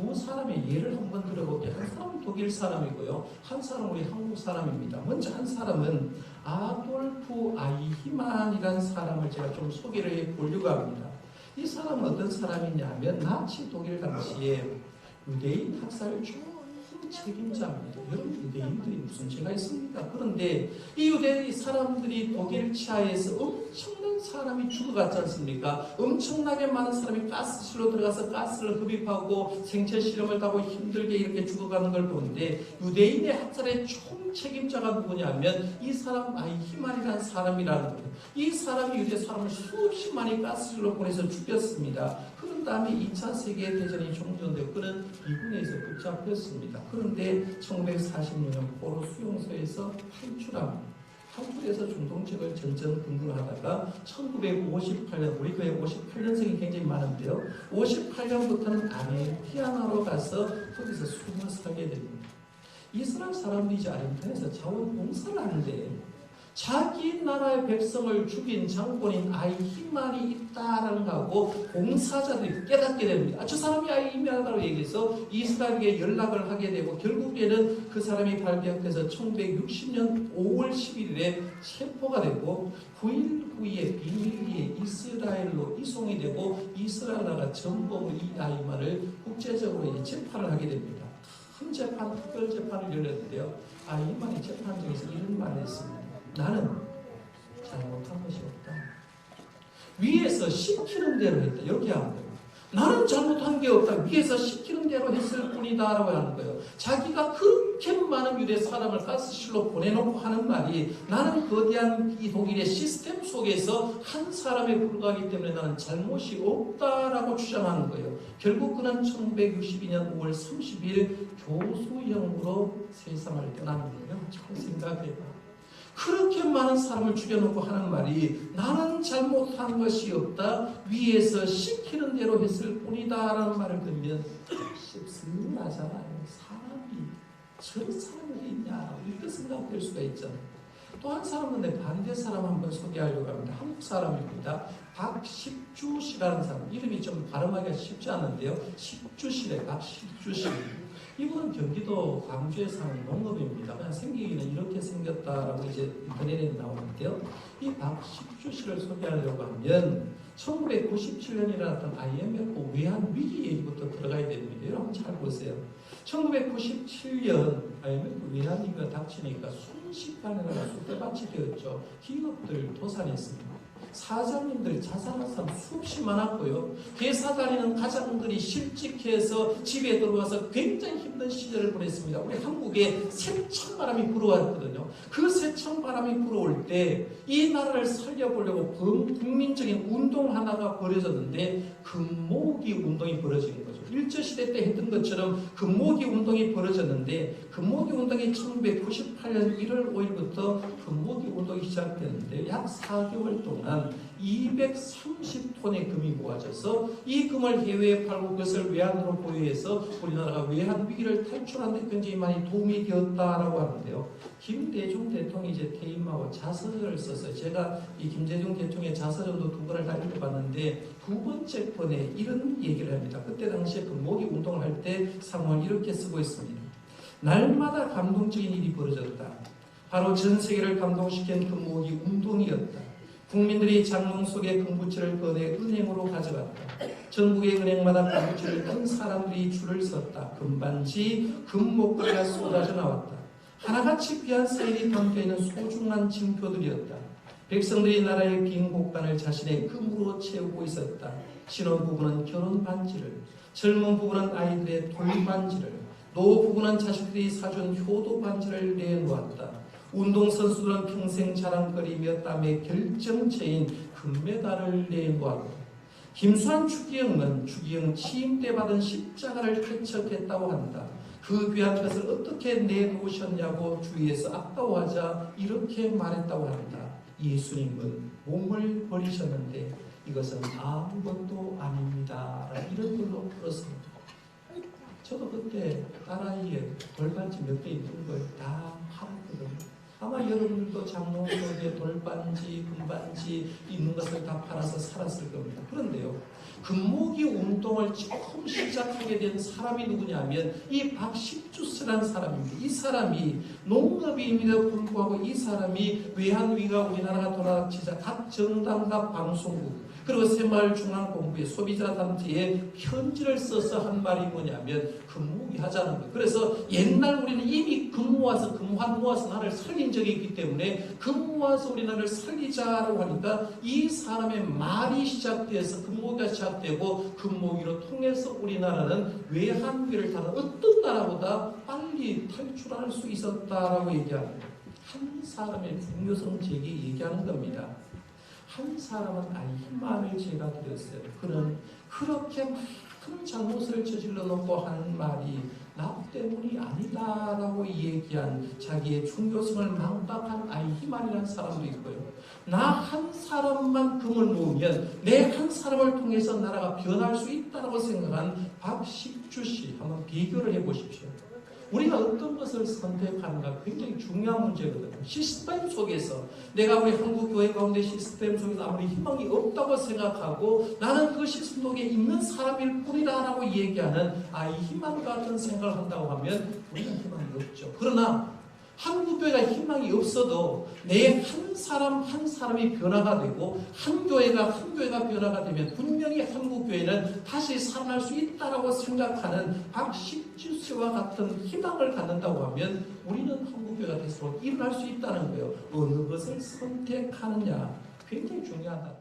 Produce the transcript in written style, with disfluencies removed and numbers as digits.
두 사람의 예를 한번 들어볼게요. 한 사람은 독일 사람이고요. 한 사람은 우리 한국 사람입니다. 먼저 한 사람은 아돌프 아이히만이라는 사람을 제가 좀 소개를 해보려고 합니다. 이 사람은 어떤 사람이냐면 나치 독일 당시에 유대인 학살을 총 책임자입니다. 여러분, 유대인들이 무슨 죄가 있습니까? 그런데 이 유대 사람들이 독일 치하에서 엄청난 사람이 죽어갔지 않습니까? 엄청나게 많은 사람이 가스실로 들어가서 가스를 흡입하고 생체 실험을 하고 힘들게 이렇게 죽어가는 걸 보는데, 유대인의 학살의 총 책임자가 누구냐면 이 사람 아이히만이라는 사람이라는 거예요. 이 사람이 유대 사람을 수없이 많이 가스실로 보내서 죽였습니다. 그런 다음에 2차 세계대전이 종전되고 그는 미군에서 붙잡혔습니다. 그런데 1946년 포로 수용소에서 탈출해서 중동책을 전전긍긍하다가 1958년, 우리 교회 58년생이 굉장히 많은데요. 58년부터는 아르헨티나로 가서 거기서 숨어 살게 됩니다. 이스라엘 사람들이 이제 아르헨티나에서 자원봉사를 하는데 자기 나라의 백성을 죽인 장본인 아이히만이 있다라는 거하고 봉사자들이 깨닫게 됩니다. 저 사람이 아이히만이라고 얘기해서 이스라엘에게 연락을 하게 되고 결국에는 그 사람이 발견돼서 1960년 5월 11일에 체포가 되고 9일 후에 비밀리에 이스라엘로 이송이 되고 이스라엘 나라가 전범으로 이 아이히만을 국제적으로 재판을 하게 됩니다. 큰 재판, 특별 재판을 열렸는데요. 아이히만이 재판 중에서 이런 말을 했습니다. 나는 잘못한 것이 없다. 위에서 시키는 대로 했다. 이렇게 하는 거예요. 나는 잘못한 게 없다. 위에서 시키는 대로 했을 뿐이다 라고 하는 거예요. 자기가 그렇게 많은 유대 사람을 가스실로 보내놓고 하는 말이 나는 거대한 이 독일의 시스템 속에서 한 사람에 불과하기 때문에 나는 잘못이 없다라고 주장하는 거예요. 결국 그는 1962년 5월 30일 교수형으로 세상을 떠나는 거예요. 잘 생각해봐. 그렇게 많은 사람을 죽여놓고 하는 말이 나는 잘못한 것이 없다. 위에서 시키는 대로 했을 뿐이다 라는 말을 들으면 씁쓸하잖아요. 사람이 저런 사람이 있냐 이렇게 생각될 수가 있잖아요. 또 한 사람은 내 반대 사람 한번 소개하려고 합니다. 한국 사람입니다. 박식주 씨라는 사람. 이름이 좀 발음하기가 쉽지 않은데요. 식주씨래. 박식주 씨. 이분은 경기도 광주에 사는 농업입니다. 그냥 생기기는 이렇게 생겼다라고 이제 인터넷에 나오는데요. 이 박식주 씨를 소개하려고 하면 1997년에 일어났던 IMF 외환 위기 얘기부터 들어가야 됩니다. 여러분 잘 보세요. 1997년 IMF 외환 위기가 닥치니까 순식간에 쑥대밭이 되었죠. 기업들 도산했습니다. 사장님들 자살한 사람 수없이 많았고요. 회사 다니는 가장들이 실직해서 집에 들어와서 굉장히 힘든 시절을 보냈습니다. 우리 한국에 새창바람이 불어왔거든요. 그 새창바람이 불어올 때 이 나라를 살려보려고 국민적인 운동 하나가 벌어졌는데 금모으기 운동이 벌어지는 거죠. 일제시대 때 했던 것처럼 금모으기 운동이 벌어졌는데 금모으기 운동이 1998년 1월 5일부터 금모으기 운동이 시작됐는데 약 4개월 동안 230톤의 금이 모아져서 이 금을 해외에 팔고 그것을 외환으로 보유해서 우리나라가 외환 위기를 탈출하는 데 굉장히 많이 도움이 되었다라고 하는데요. 김대중 대통령이 이제 퇴임하고 자서전을 썼어요. 제가 이 김대중 대통령의 자서전도 2번을 다 읽어봤는데 두 번째 번에 이런 얘기를 합니다. 그때 당시에 금모으기 운동을 할 때 상황을 이렇게 쓰고 있습니다. 날마다 감동적인 일이 벌어졌다. 바로 전 세계를 감동시킨 금모으기 운동이었다. 국민들이 장롱 속에 금부채를 꺼내 은행으로 가져갔다. 전국의 은행마다 금부채를 큰 사람들이 줄을 섰다. 금반지, 금목걸이가 쏟아져 나왔다. 하나같이 귀한 세일이 담겨있는 소중한 징표들이었다. 백성들이 나라의 빈 곳간을 자신의 금으로 채우고 있었다. 신혼부부는 결혼 반지를, 젊은 부부는 아이들의 돌반지를, 노부부는 자식들이 사준 효도 반지를 내놓았다. 운동선수들은 평생 자랑거리며 땀의 결정체인 금메달을 내놓았다. 김수환 추기경은 추기경 취임 때 받은 십자가를 개척했다고 한다. 그 귀한 것을 어떻게 내놓으셨냐고 주위에서 아까워하자 이렇게 말했다고 한다. 예수님은 몸을 버리셨는데 이것은 아무것도 아닙니다. 이런 걸로 풀었습니다. 저도 그때 딸아이의 돌반지 몇 개 있는 걸 다 팔았거든요. 아마 여러분들도 장롱 속에 돌반지, 금반지 있는 것을 다 팔아서 살았을 겁니다. 그런데요, 금모기 운동을 처음 시작하게 된 사람이 누구냐면 이 박식주스라는 사람입니다. 이 사람이 농업인임에도 불구하고 이 사람이 외환위기가 우리나라가 돌아닥치자 각 정당과 방송국 그리고 새마을중앙본부의 소비자단체에 편지를 써서 한 말이 뭐냐면 금모기 하자는 거예요. 그래서 옛날 우리는 이미 금 모아서 나라를 살린 적이 있기 때문에 금 모아서 우리나라를 살리자라고 하니까 이 사람의 말이 시작돼서 금모기가 시작되고 금모기로 통해서 우리나라는 외환위기를 다룬 어떤 나라보다 빨리 탈출할 수 있었다라고 얘기합니다. 한 사람의 중요성 제기 얘기하는 겁니다. 한 사람은 아이히만을 제가 드렸어요. 그는 그렇게 많은 잘못을 저질러 놓고 하는 말이 나 때문이 아니다라고 얘기한 자기의 중요성을 망각한 아이히만이라는 사람도 있고요. 나 한 사람만 금을 모으면 내 한 사람을 통해서 나라가 변할 수 있다고 생각한 박식주 씨 한번 비교를 해보십시오. 우리가 어떤 것을 선택하는가 굉장히 중요한 문제거든요. 시스템 속에서 내가 우리 한국 교회 가운데 시스템 속에서 아무리 희망이 없다고 생각하고 나는 그 시스템 속에 있는 사람일 뿐이다라고 얘기하는 이 희망 같은 생각을 한다고 하면 우리는 희망이 없죠. 그러나 한국교회가 희망이 없어도 내 한 사람이 변화가 되고 한 교회가 변화가 되면 분명히 한국교회는 다시 살아날 수 있다라고 생각하는 박식주 씨와 같은 희망을 갖는다고 하면 우리는 한국교회가 계속 일어날 수 있다는 거예요. 어느 것을 선택하느냐 굉장히 중요하다.